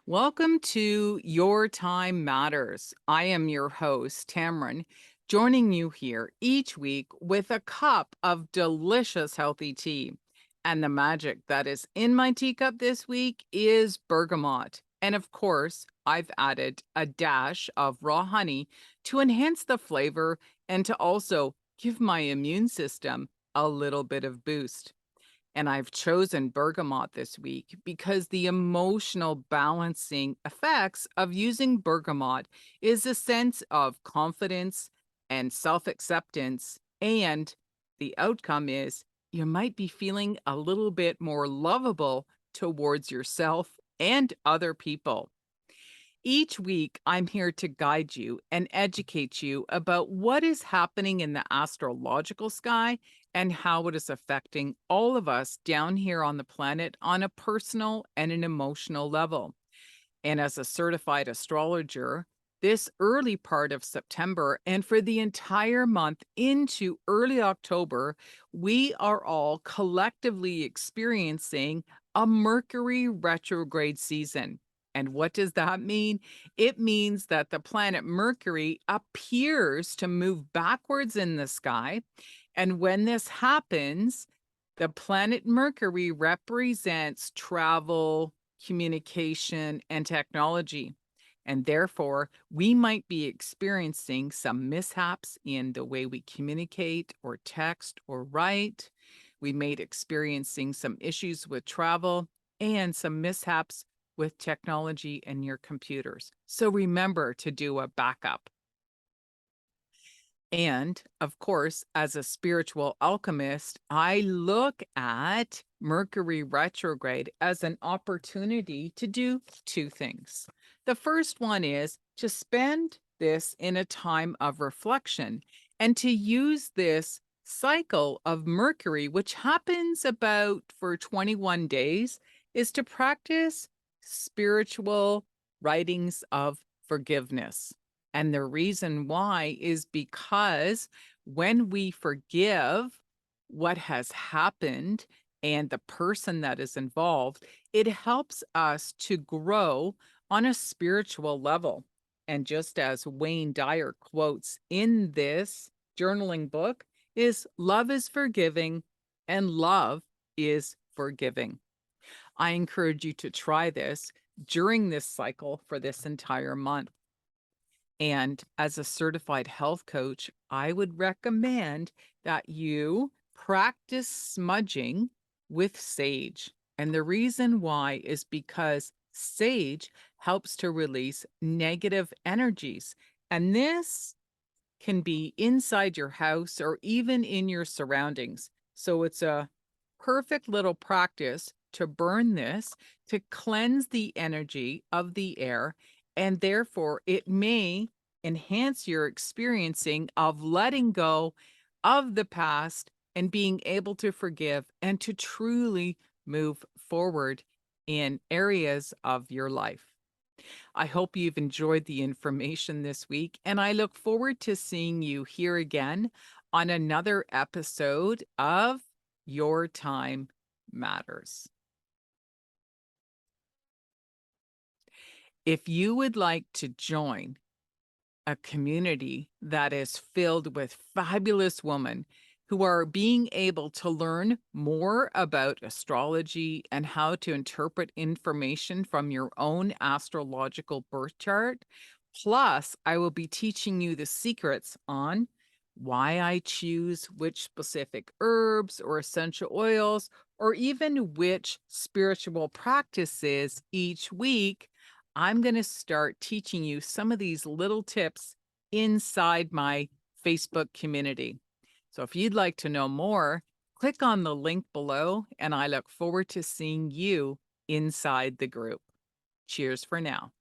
Welcome to Your Time Matters. I am your host, Tammeron, joining you here each week with a cup of delicious, healthy tea. And the magic that is in my teacup this week is bergamot. And of course, I've added a dash of raw honey to enhance the flavor and to also give my immune system a little bit of boost. And I've chosen bergamot this week because the emotional balancing effects of using bergamot is a sense of confidence and self acceptance. And the outcome is you might be feeling a little bit more lovable towards yourself and other people. Each week, I'm here to guide you and educate you about what is happening in the astrological sky and how it is affecting all of us down here on the planet on a personal and an emotional level. And as a certified astrologer, this early part of September and for the entire month into early October, we are all collectively experiencing a Mercury retrograde season. And what does that mean? It means that the planet Mercury appears to move backwards in the sky. And when this happens, the planet Mercury represents travel, communication, and technology. And therefore, we might be experiencing some mishaps in the way we communicate or text or write. We may be experiencing some issues with travel and some mishaps with technology and your computers. So remember to do a backup. And of course, as a spiritual alchemist, I look at Mercury retrograde as an opportunity to do two things. The first one is to spend this in a time of reflection and to use this cycle of Mercury, which happens about for 21 days, is to practice spiritual writings of forgiveness. And the reason why is because when we forgive what has happened and the person that is involved, it helps us to grow on a spiritual level. And just as Wayne Dyer quotes in this journaling book, is love is forgiving and love is forgiving. I encourage you to try this during this cycle for this entire month. And as a certified health coach, I would recommend that you practice smudging with sage. And the reason why is because sage helps to release negative energies. And this can be inside your house or even in your surroundings. So it's a perfect little practice to burn this to cleanse the energy of the air. And therefore, it may enhance your experiencing of letting go of the past and being able to forgive and to truly move forward in areas of your life. I hope you've enjoyed the information this week, and I look forward to seeing you here again on another episode of Your Time Matters. If you would like to join a community that is filled with fabulous women who are being able to learn more about astrology and how to interpret information from your own astrological birth chart. Plus, I will be teaching you the secrets on why I choose which specific herbs or essential oils, or even which spiritual practices each week. I'm going to start teaching you some of these little tips inside my Facebook community. So if you'd like to know more, click on the link below, and I look forward to seeing you inside the group. Cheers for now.